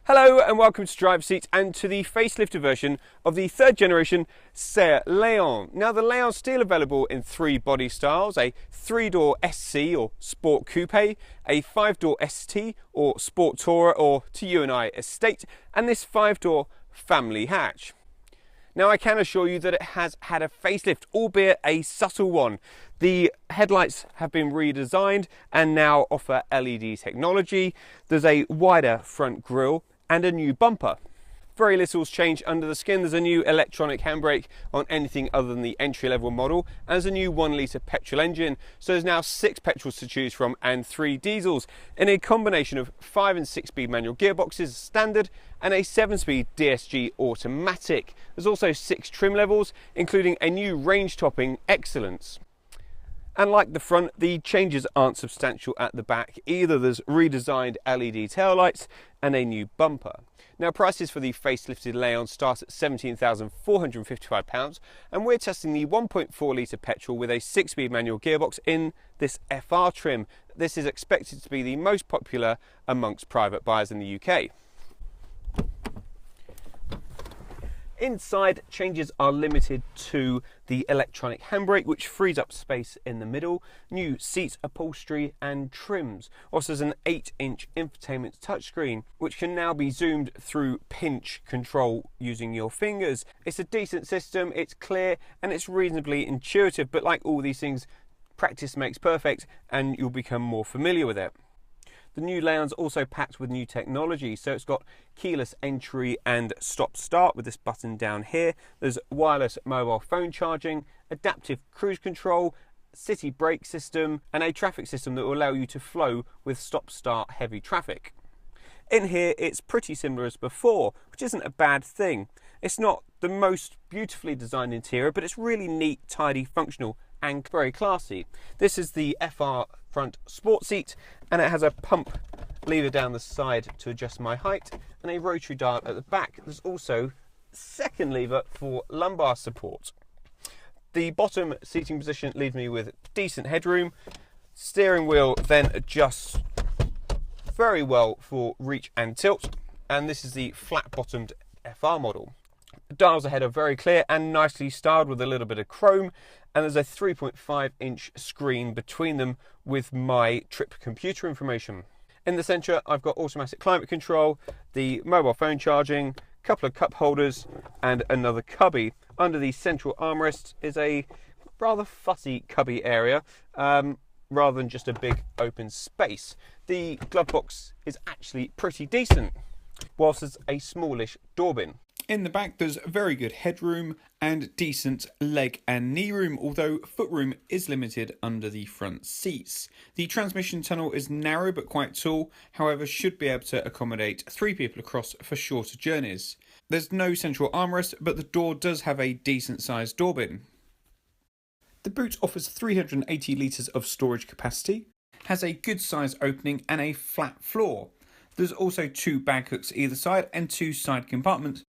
Hello and welcome to Drive Seat and to the facelifted version of the third generation Seat Leon. Now the Leon's still available in three body styles: a 3-door SC or Sport Coupe, a 5-door ST or Sport Tourer, or to you and I, Estate, and this 5-door family hatch. Now I can assure you that it has had a facelift, albeit a subtle one. The headlights have been redesigned and now offer LED technology. There's a wider front grille and a new bumper. Very little's changed under the skin. There's a new electronic handbrake on anything other than the entry-level model, and there's a new 1-litre petrol engine. So there's now 6 petrols to choose from and 3 diesels in a combination of 5- and 6-speed manual gearboxes standard and a 7-speed DSG automatic. There's also 6 trim levels, including a new range topping Excellence. And like the front, the changes aren't substantial at the back either. There's redesigned LED taillights and a new bumper. Now prices for the facelifted Leon start at £17,455, and we're testing the 1.4 litre petrol with a 6-speed manual gearbox in this FR trim. This is expected to be the most popular amongst private buyers in the UK. Inside, changes are limited to the electronic handbrake, which frees up space in the middle, new seat upholstery and trims. Also there's an 8-inch infotainment touchscreen, which can now be zoomed through pinch control using your fingers. It's a decent system, it's clear and it's reasonably intuitive, but like all these things, practice makes perfect and you'll become more familiar with it. The new Leon's also packed with new technology, so it's got keyless entry and stop start with this button down here. There's wireless mobile phone charging, adaptive cruise control, city brake system, and a traffic system that will allow you to flow with stop start heavy traffic. In here it's pretty similar as before, which isn't a bad thing. It's not the most beautifully designed interior, but it's really neat, tidy, functional and very classy. This is the FR front sport seat, and it has a pump lever down the side to adjust my height and a rotary dial at the back. There's also a second lever for lumbar support. The bottom seating position leaves me with decent headroom. Steering wheel then adjusts very well for reach and tilt, and this is the flat bottomed FR model. The dials ahead are very clear and nicely styled with a little bit of chrome, and there's a 3.5-inch screen between them with my trip computer information. In the centre I've got automatic climate control, the mobile phone charging, a couple of cup holders and another cubby. Under the central armrest is a rather fussy cubby area, rather than just a big open space. The glove box is actually pretty decent, whilst there's a smallish door bin. In the back there's very good headroom and decent leg and knee room, although footroom is limited under the front seats. The transmission tunnel is narrow but quite tall, however should be able to accommodate 3 people across for shorter journeys. There's no central armrest, but the door does have a decent sized door bin. The boot offers 380 litres of storage capacity, has a good size opening and a flat floor. There's also 2 bag hooks either side and 2 side compartments.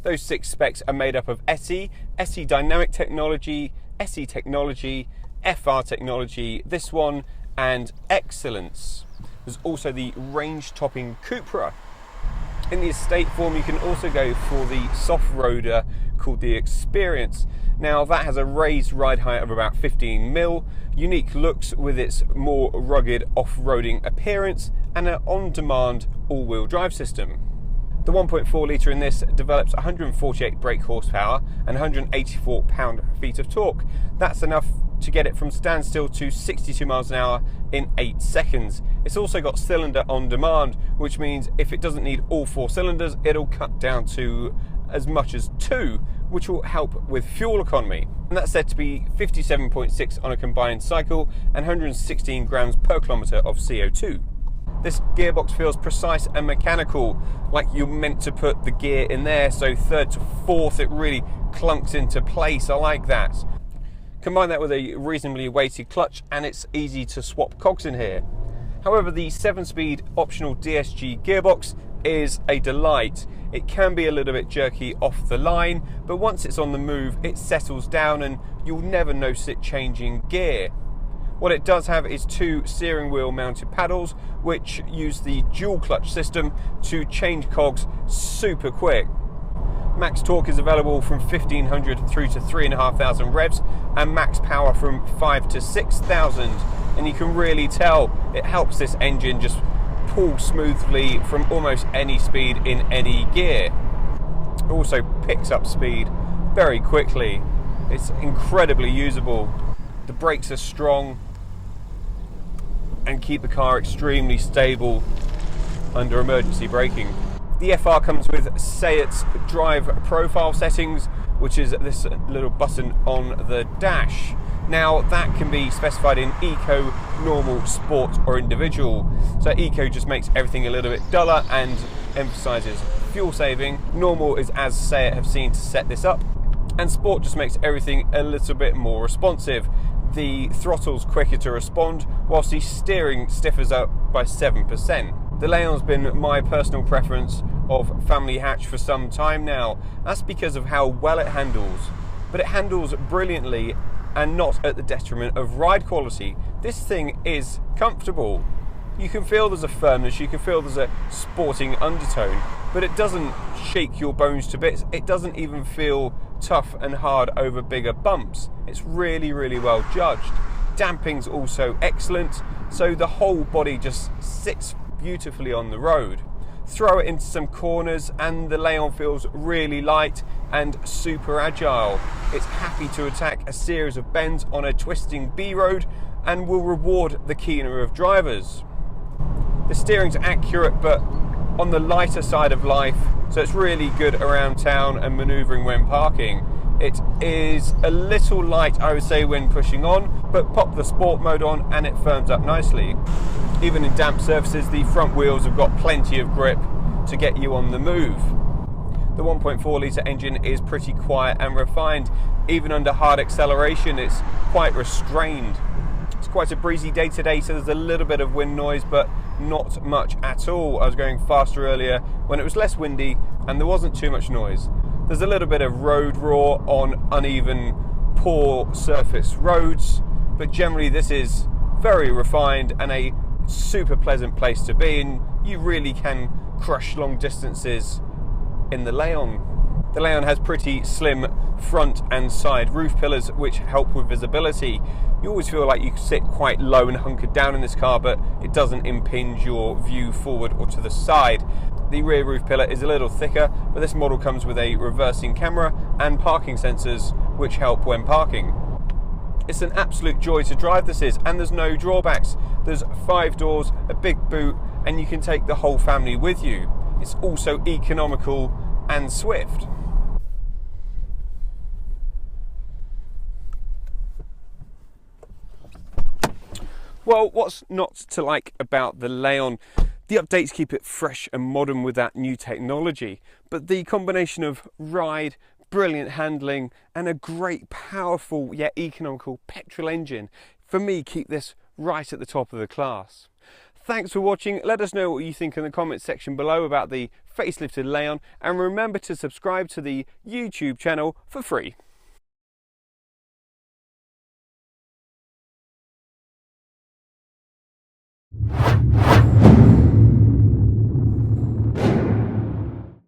Those 6 specs are made up of SE, SE Dynamic Technology, SE Technology, FR Technology, this one, and Excellence. There's also the range topping Cupra. In the estate form you can also go for the soft-roader called the Experience. Now that has a raised ride height of about 15mm, unique looks with its more rugged off-roading appearance, and an on-demand all-wheel drive system. The 1.4 litre in this develops 148 brake horsepower and 184 pound-feet of torque. That's enough to get it from standstill to 62 miles an hour in 8 seconds. It's also got cylinder on demand, which means if it doesn't need all 4 cylinders, it'll cut down to as much as 2, which will help with fuel economy. And that's said to be 57.6 on a combined cycle and 116 grams per kilometre of CO2. This gearbox feels precise and mechanical, like you're meant to put the gear in there, so 3rd to 4th it really clunks into place. I like that. Combine that with a reasonably weighted clutch and it's easy to swap cogs in here. However, the 7-speed optional DSG gearbox is a delight. It can be a little bit jerky off the line, but once it's on the move it settles down and you'll never notice it changing gear. What it does have is 2 steering wheel mounted paddles which use the dual clutch system to change cogs super quick. Max torque is available from 1500 through to 3,500 revs and max power from 5 to 6,000, and you can really tell it helps this engine just pull smoothly from almost any speed in any gear. It also picks up speed very quickly. It's incredibly usable. The brakes are strong and keep the car extremely stable under emergency braking. The FR comes with SEAT's drive profile settings, which is this little button on the dash. Now that can be specified in Eco, Normal, Sport or Individual. So Eco just makes everything a little bit duller and emphasises fuel saving. Normal is as SEAT have seen to set this up, and Sport just makes everything a little bit more responsive. The throttle's quicker to respond, whilst the steering stiffens up by 7%. The Leon's been my personal preference of family hatch for some time now. That's because of how well it handles. But it handles brilliantly and not at the detriment of ride quality. This thing is comfortable. You can feel there's a firmness, you can feel there's a sporting undertone, but it doesn't shake your bones to bits. It doesn't even feel tough and hard over bigger bumps. It's really, really well judged. Damping's also excellent, so the whole body just sits beautifully on the road. Throw it into some corners and the Leon feels really light and super agile. It's happy to attack a series of bends on a twisting B road and will reward the keener of drivers. The steering's accurate but on the lighter side of life, so it's really good around town and manoeuvring when parking. It is a little light, I would say, when pushing on, but pop the sport mode on and it firms up nicely. Even in damp surfaces, the front wheels have got plenty of grip to get you on the move. The 1.4 litre engine is pretty quiet and refined. Even under hard acceleration, it's quite restrained. It's quite a breezy day today, so there's a little bit of wind noise, but not much at all. I was going faster earlier when it was less windy and there wasn't too much noise. There's a little bit of road roar on uneven, poor surface roads, but generally this is very refined and a super pleasant place to be, and you really can crush long distances in the Leon. The Leon has pretty slim front and side roof pillars which help with visibility. You always feel like you sit quite low and hunkered down in this car, but it doesn't impinge your view forward or to the side. The rear roof pillar is a little thicker, but this model comes with a reversing camera and parking sensors which help when parking. It's an absolute joy to drive, this is, and there's no drawbacks. There's 5 doors, a big boot, and you can take the whole family with you. It's also economical and swift. Well, what's not to like about the Leon? The updates keep it fresh and modern with that new technology, but the combination of ride, brilliant handling and a great powerful yet economical petrol engine, for me, keep this right at the top of the class. Thanks for watching. Let us know what you think in the comments section below about the facelifted Leon, and remember to subscribe to the YouTube channel for free.